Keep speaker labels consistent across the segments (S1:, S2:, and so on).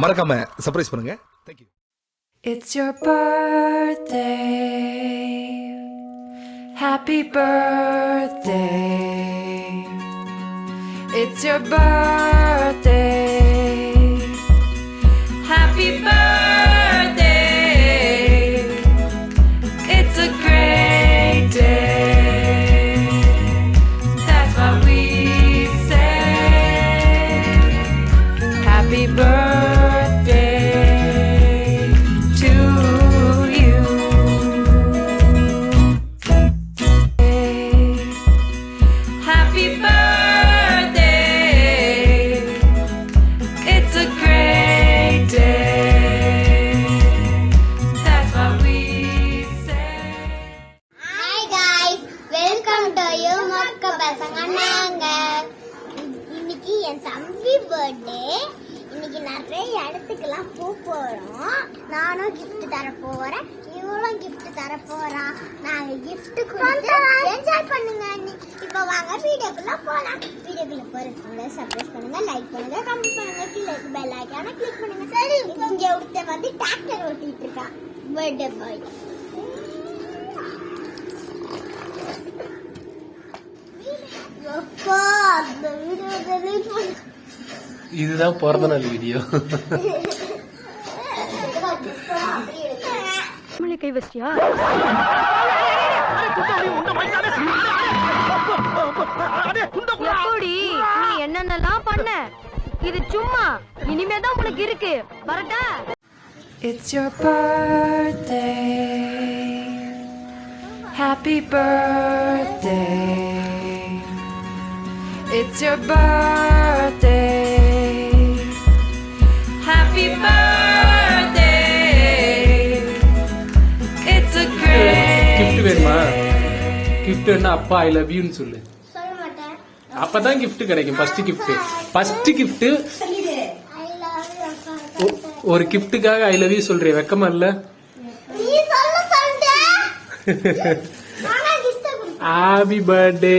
S1: மறக்காம சர்ப்ரைஸ் பண்ணுங்க. Thank you.
S2: It's your birthday. Happy birthday. It's your birthday. Happy birthday. It's a great day. That's what we say. Happy birthday to you. Happy birthday. It's a great day. That's what we say.
S3: Hi guys, welcome to you மொக்க பசங்க நாங்க. இன்னைக்கு என் தம்பி birthday. இன்னைக்கு நிறைய இடத்துக்குலாம் போறோம். நானும் gift தர போறேன், இவளும் gift தர போறான். நாங்க gift கொடுத்து என்ஜாய் பண்ணுங்க. இப்போ வாங்க வீடியோக்குள்ள போலாம். வீடியோக்குள்ள போறதுக்கு சப்ஸ்கிரைப் பண்ணுங்க, லைக் பண்ணுங்க, கமெண்ட் பண்ணுங்க, கீழே இருக்க பெல் ஐகானை கிளிக் பண்ணுங்க. சரி, இங்க ஒருத்த வந்து டிராக்டர் ஓட்டிட்டு இருக்கான். Birthday boy.
S4: இதுதான் பிறந்த நாள் வீடியோ.
S5: கை வச்சியா? எப்படி நீ என்னென்னலாம் பண்ண? இது சும்மா, இனிமேதான் உனக்கு இருக்கு. வரட்டா?
S2: It's your birthday. Happy birthday. It's your birthday. Happy birthday. It's a great
S4: gift வேணுமா?
S2: day.
S4: கிஃப்ட் வேணா அப்பா ஐ லவ் யூன்னு சொல்லு.
S3: சொல்ல மாட்டேன்.
S4: அப்பதான் கிஃப்ட் கிடைக்கும். First gift
S3: I love you.
S4: ஒரு கிஃப்ட்டுக்காக ஐ லவ் யூ சொல்றேன். வெக்கமா இல்ல?
S3: நீ சொல்லுடா. நானா gift கொடுத்தேன்.
S4: Happy birthday.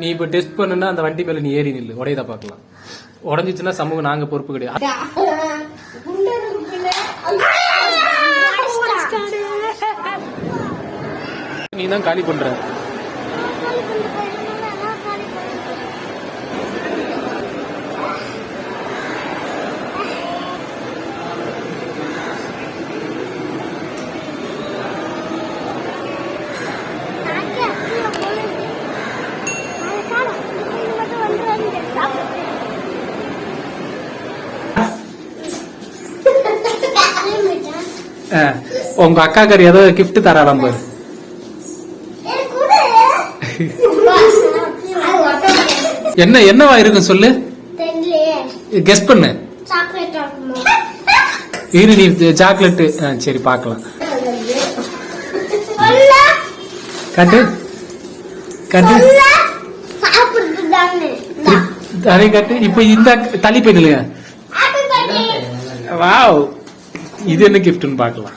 S4: நீ இப்ப டெஸ்ட் பண்ணுனா அந்த வண்டி மேல நீ ஏறி நில்லு. உடையதா பாக்கலாம். உடஞ்சிச்சுன்னா சமூகம் நாங்க பொறுப்பு கிடையாது. நீ தான் காலி பண்ற. உங்க அக்கா கறி ஏதோ கிஃப்ட் தராளாம் பாரு. என்னவா இருக்கும் சொல்லு. கெஸ் பண்ணு. இரு, நீ சாக்லேட். சரி பாக்கலாம். கட்டு கட்டு அதே கட்டு. இப்ப இந்த தள்ளி போயிடலையா? வாவ், இது என்ன கிஃப்ட்னு பாக்கலாம்.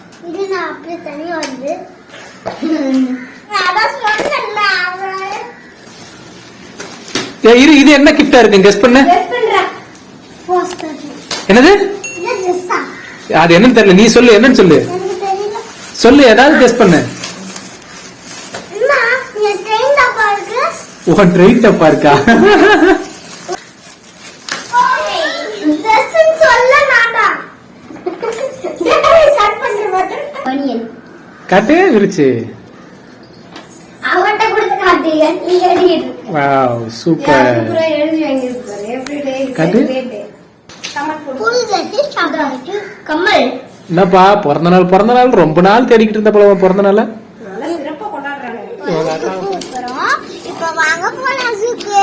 S4: இரு, இது என்ன கிஃப்டா இருக்கு? கெஸ் பண்ணு. என்னது? அது என்னன்னு தெரியல. நீ சொல்லு, என்னன்னு சொல்லு. சொல்லு, ஏதாவது கெஸ் பண்ணு. உன் ட்ரெயின் டப்பா இருக்கா? கட்டு விரிச்சு. Wow, super. கட்டு. என்னப்பா பிறந்த நாள் ரொம்ப நாள் தேடிக்கிட்டு இருந்த போல பிறந்த நாள்.
S3: இப்ப வாங்க போலாம் ஜூக்கு.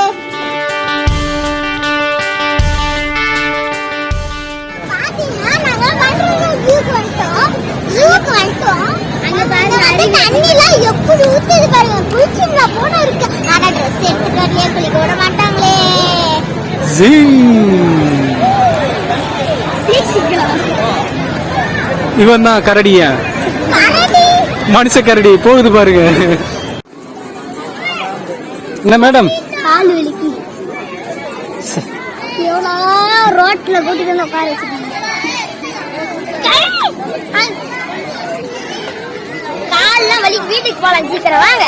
S3: பாத்தீங்கன்னா நாங்க ஜூக்கு வந்துட்டோம். அங்க பாருங்க தண்ணிலாம் எப்படி ஊத்துது பாருங்க. குளிச்சுங்களா போன இருக்கு. ஆனா ட்ரெஸ் எடுத்துட்டு வரலையே, குளிக்க விட மாட்டாங்களே.
S4: இவன் தான் கரடியா? மனுஷ கரடி போகுது பாருங்க. என்ன மேடம்?
S3: கால் வலிக்கு எவ்வளோ ரோட்ல போட்டு உட்கார வச்சிருக்கீங்க. கால்லாம் வலி, வீட்டுக்கு போலாம் சீக்கிரம் வாங்க.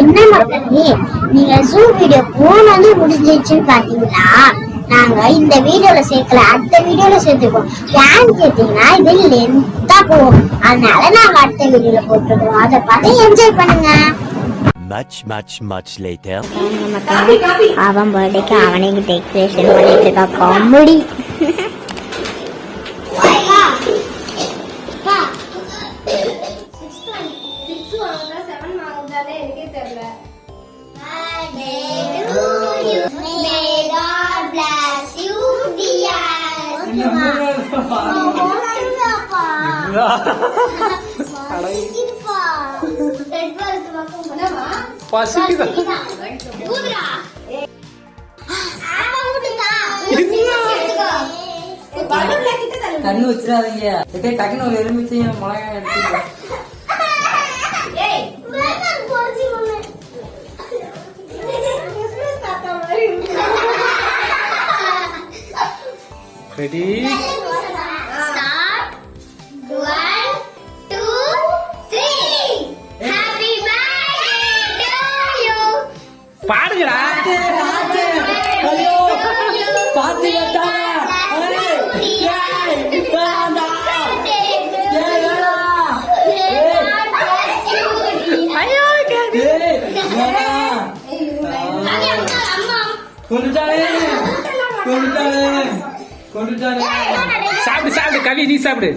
S3: என்ன மக்களே, நீங்க ஜூம் வீடியோ போனது முடிஞ்சிச்சுன்னு பாத்தீங்களா? நாங்க இந்த வீடியோல சேர்க்கல, அடுத்த வீடியோல சேர்த்துக்கோம். ஏன்னு கேட்டீங்கன்னா இது லென்த்தா போகும், அதனால நாங்க அடுத்த வீடியோல போட்டுருக்கோம். அதை பார்த்து என்ஜாய் பண்ணுங்க.
S6: Much later.
S3: அவன் பர்த்டேக்கு அவனே டெக்கரேஷன் பண்ணிட்டு இருக்கா. காமெடி.
S7: கண்ணு வச்சிடாதீங்க. டக்குன்னு ஒரு எலுமிச்சையும் மிளகாய் எடுத்துக்கலாம்.
S4: ரெடி? பாடுங்கடா. சாப்பிடு சாப்பிடு கவி, நீ சாப்பிடு.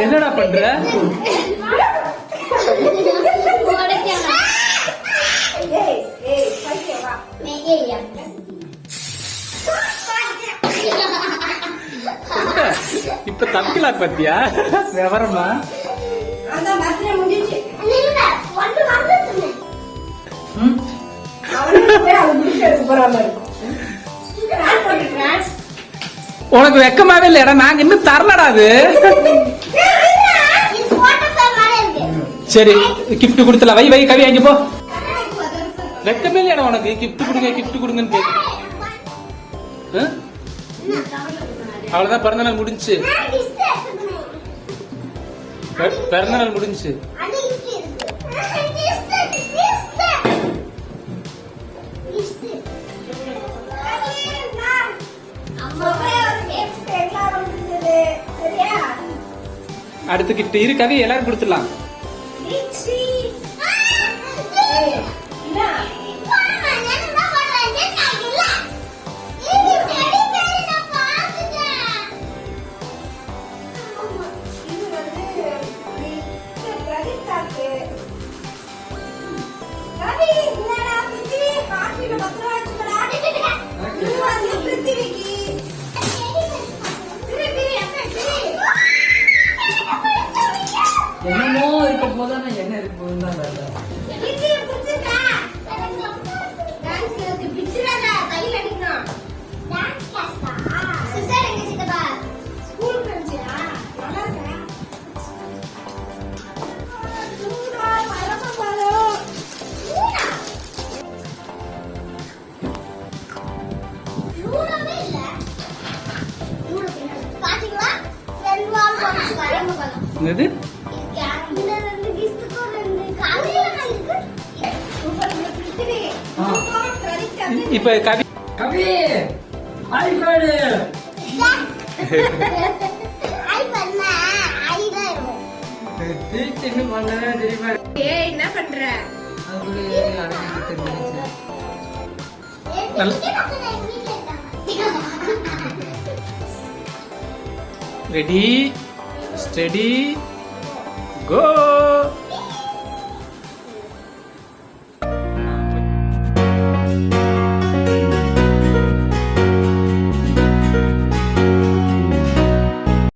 S4: என்னடா பண்ற? இப்ப தப்பிலா பத்தியா விவரமா? உனக்கு வெக்கமாவே இல்லையடா, நாங்க இன்னும் தரலடா. அது சரி, கிஃப்ட் கொடுத்துல வை வை கவி, அங்க போ. வெக்கமே இல்லையடா உனக்கு, கிஃப்ட் கொடுங்க கிஃப்ட் கொடுங்கன்னு கேக்கு. அவ்வளவுதான், பிறந்தநாள் முடிஞ்சு. பிறந்தநாள் முடிஞ்சு. அடுத்த கிஃப்ட் இரு கவி, எல்லாரும் கொடுத்துடலாம்.
S7: என்னமோ இருக்க போதானே, என்ன இருக்க போதுதான் வேலை.
S4: என்னது? இப்ப கவி
S7: கவி ஐபேடு
S3: ஐ பண்ணா ஐ தான் இருக்கும்.
S7: திருச்சி என்ன பண்ணவே தெரியுமா
S2: ஏய் என்ன பண்ற
S7: அது தெரிஞ்சு
S3: எதுக்கு பசங்க எங்க வீட்ல இருக்காங்க?
S4: ரெடி ஸ்டெடி கோ